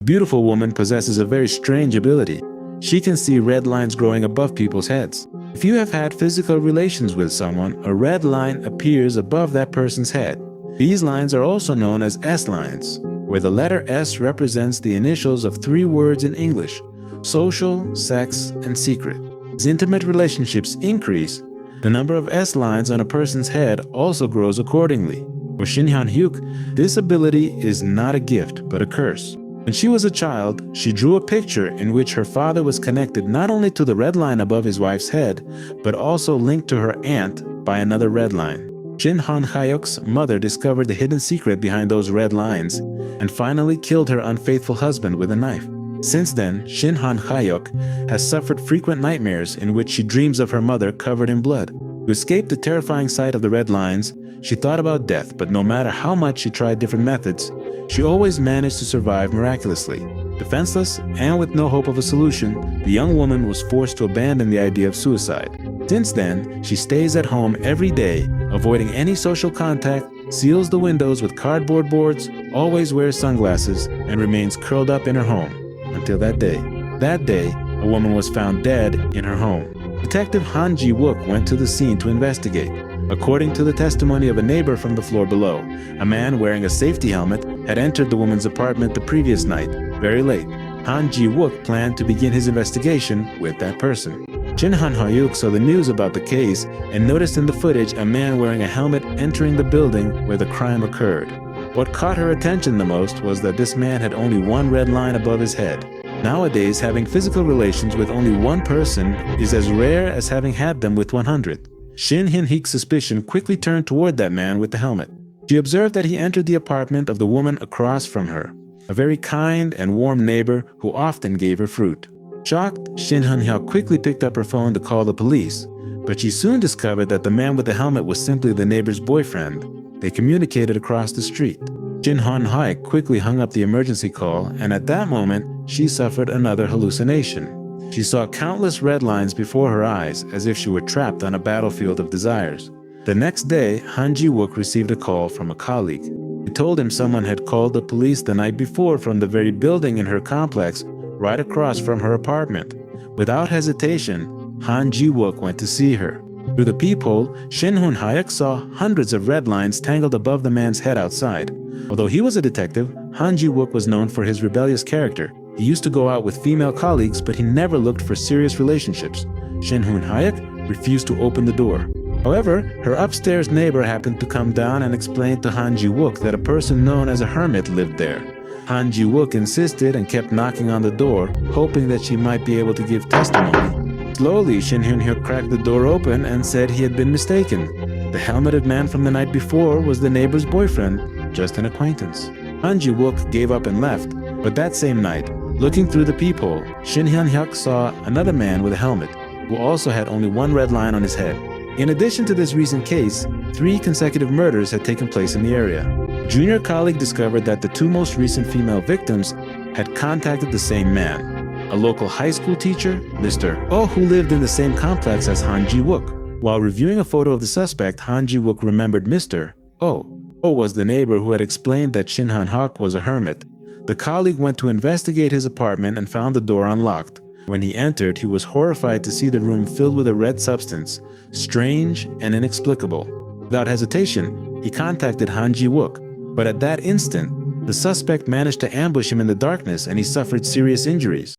Beautiful woman possesses a very strange ability. She can see red lines growing above people's heads. If you have had physical relations with someone, a red line appears above that person's head. These lines are also known as S lines, where the letter S represents the initials of 3 words in English: social, sex, and secret. As intimate relationships increase, the number of S lines on a person's head also grows accordingly. For Shin Hyun-hyuk, this ability is not a gift, but a curse. When she was a child, she drew a picture in which her father was connected not only to the red line above his wife's head, but also linked to her aunt by another red line. Shin Han-hyuk's mother discovered the hidden secret behind those red lines and finally killed her unfaithful husband with a knife. Since then, Shin Han-hyuk has suffered frequent nightmares in which she dreams of her mother covered in blood. To escape the terrifying sight of the red lines, she thought about death, but no matter how much she tried different methods, she always managed to survive miraculously. Defenseless and with no hope of a solution, the young woman was forced to abandon the idea of suicide. Since then, she stays at home every day, avoiding any social contact, seals the windows with cardboard boards, always wears sunglasses, and remains curled up in her home. Until that day. That day, a woman was found dead in her home. Detective Han Ji-wook went to the scene to investigate. According to the testimony of a neighbor from the floor below, a man wearing a safety helmet had entered the woman's apartment the previous night, very late. Han Ji-wook planned to begin his investigation with that person. Shin Han-hyuk saw the news about the case and noticed in the footage a man wearing a helmet entering the building where the crime occurred. What caught her attention the most was that this man had only 1 red line above his head. Nowadays, having physical relations with only one person is as rare as having had them with 100. Shin Hyun-hyuk's suspicion quickly turned toward that man with the helmet. She observed that he entered the apartment of the woman across from her, a very kind and warm neighbor who often gave her fruit. Shocked, Shin Hyun-hyuk quickly picked up her phone to call the police, but she soon discovered that the man with the helmet was simply the neighbor's boyfriend. They communicated across the street. Shin Han-hyuk quickly hung up the emergency call, and at that moment, she suffered another hallucination. She saw countless red lines before her eyes, as if she were trapped on a battlefield of desires. The next day, Han Ji-wook received a call from a colleague. He told him someone had called the police the night before from the very building in her complex, right across from her apartment. Without hesitation, Han Ji-wook went to see her. Through the peephole, Shin Hyun-hyuk saw hundreds of red lines tangled above the man's head outside. Although he was a detective, Han Ji-wook was known for his rebellious character. He used to go out with female colleagues, but he never looked for serious relationships. Shin Hyun-hyuk refused to open the door. However, her upstairs neighbor happened to come down and explain to Han Ji-wook that a person known as a hermit lived there. Han Ji-wook insisted and kept knocking on the door, hoping that she might be able to give testimony. Slowly, Shin Hyun-hyuk cracked the door open and said he had been mistaken. The helmeted man from the night before was the neighbor's boyfriend, just an acquaintance. Han Ji-wook gave up and left, but that same night, looking through the peephole, Shin Hyun-hyuk saw another man with a helmet, who also had only 1 red line on his head. In addition to this recent case, 3 consecutive murders had taken place in the area. A junior colleague discovered that the 2 most recent female victims had contacted the same man. A local high school teacher, Mr. Oh, who lived in the same complex as Han Ji-wook. While reviewing a photo of the suspect, Han Ji-wook remembered Mr. Oh. Oh was the neighbor who had explained that Shin Han-hyuk was a hermit. The colleague went to investigate his apartment and found the door unlocked. When he entered, he was horrified to see the room filled with a red substance, strange and inexplicable. Without hesitation, he contacted Han Ji-wook, but at that instant, the suspect managed to ambush him in the darkness and he suffered serious injuries.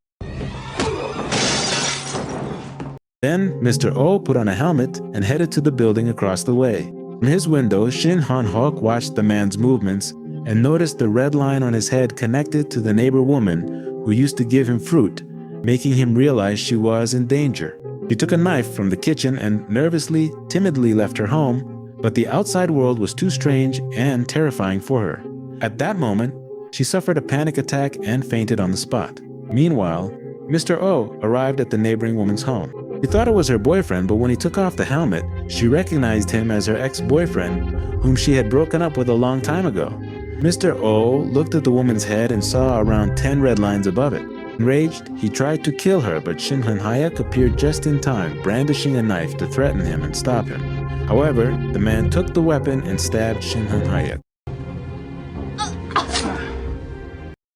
Then, Mr. Oh put on a helmet and headed to the building across the way. From his window, Shin Han-hyuk watched the man's movements and noticed the red line on his head connected to the neighbor woman who used to give him fruit, making him realize she was in danger. She took a knife from the kitchen and nervously, timidly left her home, but the outside world was too strange and terrifying for her. At that moment, she suffered a panic attack and fainted on the spot. Meanwhile, Mr. O arrived at the neighboring woman's home. He thought it was her boyfriend, but when he took off the helmet, she recognized him as her ex-boyfriend, whom she had broken up with a long time ago. Mr. O looked at the woman's head and saw around 10 red lines above it. Enraged, he tried to kill her, but Shin Han-hyuk appeared just in time, brandishing a knife to threaten him and stop him. However, the man took the weapon and stabbed Shin Han-hyuk.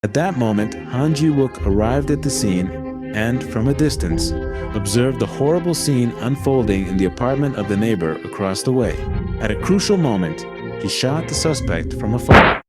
At that moment, Han Ji-wook arrived at the scene and, from a distance, observed the horrible scene unfolding in the apartment of the neighbor across the way. At a crucial moment, he shot the suspect from afar.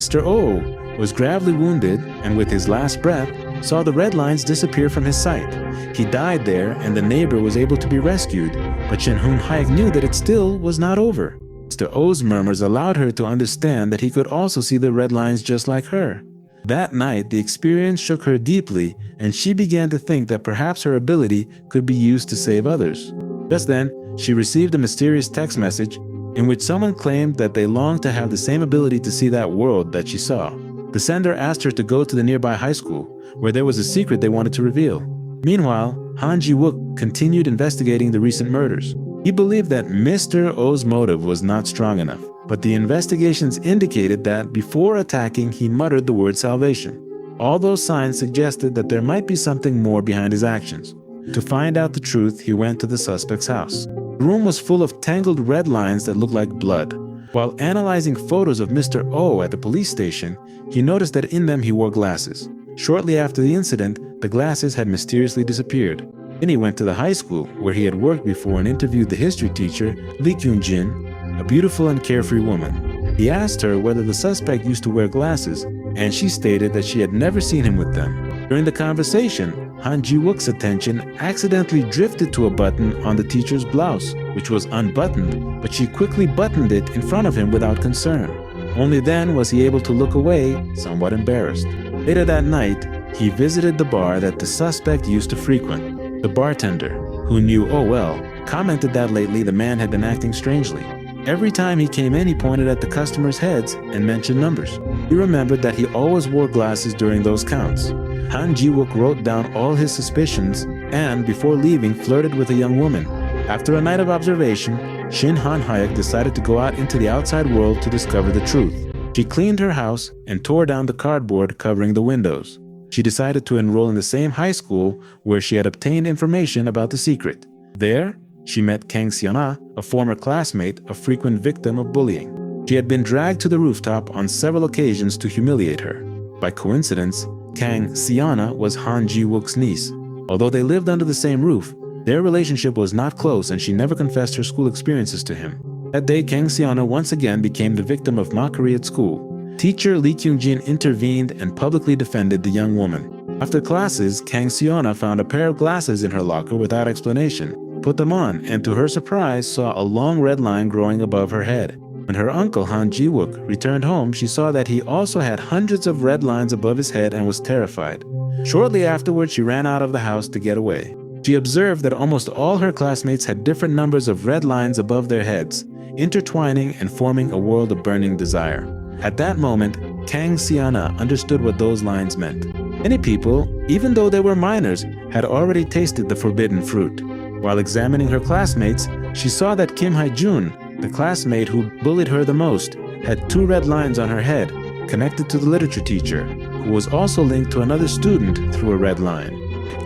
Mr. O was gravely wounded and with his last breath saw the red lines disappear from his sight. He died there and the neighbor was able to be rescued, but Shin Han-hyuk knew that it still was not over. Mr. O's murmurs allowed her to understand that he could also see the red lines just like her. That night, the experience shook her deeply, and she began to think that perhaps her ability could be used to save others. Just then, she received a mysterious text message in which someone claimed that they longed to have the same ability to see that world that she saw. The sender asked her to go to the nearby high school, where there was a secret they wanted to reveal. Meanwhile, Han Ji-wook continued investigating the recent murders. He believed that Mr. O's motive was not strong enough, but the investigations indicated that before attacking, he muttered the word salvation. All those signs suggested that there might be something more behind his actions. To find out the truth, he went to the suspect's house. The room was full of tangled red lines that looked like blood. While analyzing photos of Mr. O at the police station, he noticed that in them he wore glasses. Shortly after the incident, the glasses had mysteriously disappeared. Then he went to the high school, where he had worked before, and interviewed the history teacher, Lee Kyung-jin, a beautiful and carefree woman. He asked her whether the suspect used to wear glasses, and she stated that she had never seen him with them. During the conversation, Han Ji-wook's attention accidentally drifted to a button on the teacher's blouse, which was unbuttoned, but she quickly buttoned it in front of him without concern. Only then was he able to look away, somewhat embarrassed. Later that night, he visited the bar that the suspect used to frequent. The bartender, who knew O well, commented that lately the man had been acting strangely. Every time he came in, he pointed at the customers' heads and mentioned numbers. He remembered that he always wore glasses during those counts. Han Ji-wook wrote down all his suspicions and, before leaving, flirted with a young woman. After a night of observation, Shin Han-hyuk decided to go out into the outside world to discover the truth. She cleaned her house and tore down the cardboard covering the windows. She decided to enroll in the same high school where she had obtained information about the secret. There, she met Kang Seon-ah, a former classmate, a frequent victim of bullying. She had been dragged to the rooftop on several occasions to humiliate her. By coincidence, Kang Seon-ah was Han Ji-wook's niece. Although they lived under the same roof, their relationship was not close and she never confessed her school experiences to him. That day, Kang Seon-ah once again became the victim of mockery at school. Teacher Lee Kyung-jin intervened and publicly defended the young woman. After classes, Kang Seon-ah found a pair of glasses in her locker without explanation, put them on, and to her surprise saw a long red line growing above her head. When her uncle Han Ji-wook returned home, she saw that he also had hundreds of red lines above his head and was terrified. Shortly afterward, she ran out of the house to get away. She observed that almost all her classmates had different numbers of red lines above their heads, intertwining and forming a world of burning desire. At that moment, Kang Seon-ah understood what those lines meant. Many people, even though they were minors, had already tasted the forbidden fruit. While examining her classmates, she saw that Kim Hae-jun, the classmate who bullied her the most, had 2 red lines on her head, connected to the literature teacher, who was also linked to another student through a red line.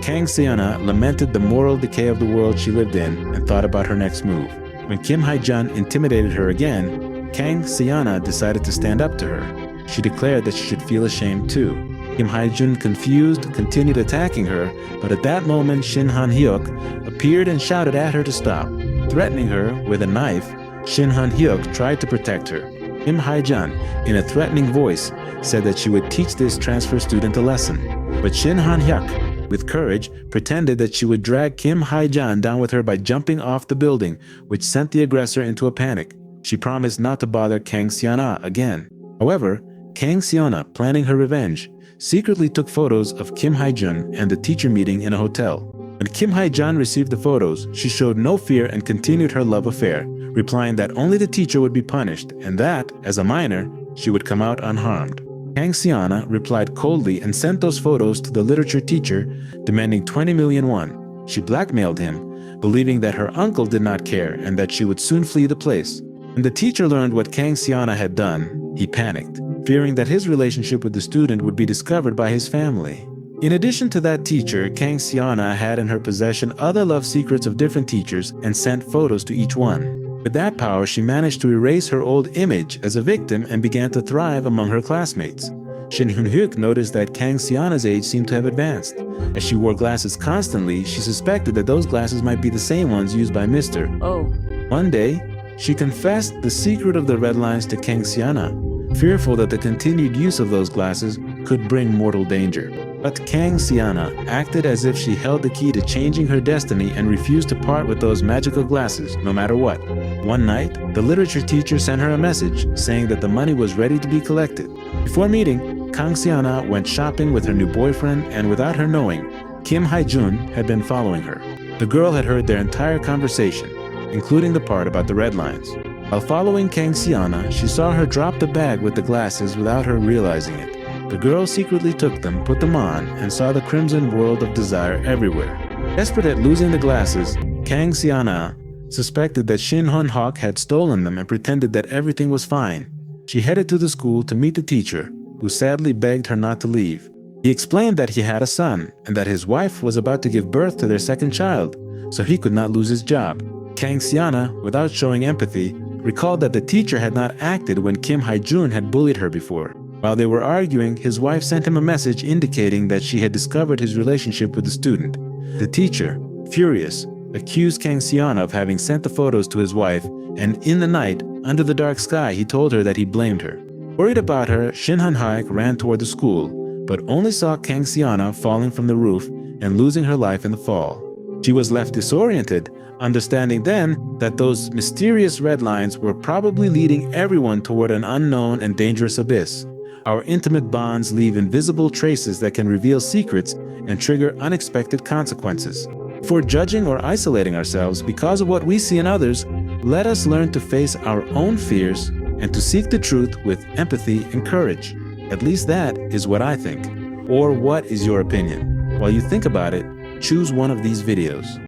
Kang Seon-ah lamented the moral decay of the world she lived in and thought about her next move. When Kim Hae-jun intimidated her again, Kang Seon-ah decided to stand up to her. She declared that she should feel ashamed too. Kim Hae-jun, confused, continued attacking her, but at that moment Shin Han-hyuk appeared and shouted at her to stop. Threatening her with a knife, Shin Han-hyuk tried to protect her. Kim Hae-jun, in a threatening voice, said that she would teach this transfer student a lesson. But Shin Han-hyuk, with courage, pretended that she would drag Kim Hae-jun down with her by jumping off the building, which sent the aggressor into a panic. She promised not to bother Kang Seon-ah again. However, Kang Seon-ah, planning her revenge, secretly took photos of Kim Hae-jun and the teacher meeting in a hotel. When Kim Hae-jun received the photos, she showed no fear and continued her love affair, replying that only the teacher would be punished and that, as a minor, she would come out unharmed. Kang Seon-ah replied coldly and sent those photos to the literature teacher, demanding 20 million won. She blackmailed him, believing that her uncle did not care and that she would soon flee the place. When the teacher learned what Kang Xiana had done, he panicked, fearing that his relationship with the student would be discovered by his family. In addition to that teacher, Kang Xiana had in her possession other love secrets of different teachers and sent photos to each one. With that power, she managed to erase her old image as a victim and began to thrive among her classmates. Shin Hyun-hyuk noticed that Kang Xiana's age seemed to have advanced. As she wore glasses constantly, she suspected that those glasses might be the same ones used by Mr. Oh. One day, she confessed the secret of the red lines to Kang Xiana, fearful that the continued use of those glasses could bring mortal danger. But Kang Xiana acted as if she held the key to changing her destiny and refused to part with those magical glasses, no matter what. One night, the literature teacher sent her a message saying that the money was ready to be collected. Before meeting, Kang Xiana went shopping with her new boyfriend, and without her knowing, Kim Hae-jun had been following her. The girl had heard their entire conversation, including the part about the red lines. While following Kang Xiana, she saw her drop the bag with the glasses without her realizing it. The girl secretly took them, put them on, and saw the crimson world of desire everywhere. Desperate at losing the glasses, Kang Xiana suspected that Shin Hyun-hyuk had stolen them and pretended that everything was fine. She headed to the school to meet the teacher, who sadly begged her not to leave. He explained that he had a son and that his wife was about to give birth to their second child, so he could not lose his job. Kang Xiana, without showing empathy, recalled that the teacher had not acted when Kim Hae-jun had bullied her before. While they were arguing, his wife sent him a message indicating that she had discovered his relationship with the student. The teacher, furious, accused Kang Xiana of having sent the photos to his wife, and in the night, under the dark sky, he told her that he blamed her. Worried about her, Shin Hyun-hyuk ran toward the school, but only saw Kang Xiana falling from the roof and losing her life in the fall. She was left disoriented, understanding then that those mysterious red lines were probably leading everyone toward an unknown and dangerous abyss. Our intimate bonds leave invisible traces that can reveal secrets and trigger unexpected consequences. Before judging or isolating ourselves because of what we see in others, let us learn to face our own fears and to seek the truth with empathy and courage. At least that is what I think. Or what is your opinion? While you think about it, choose one of these videos.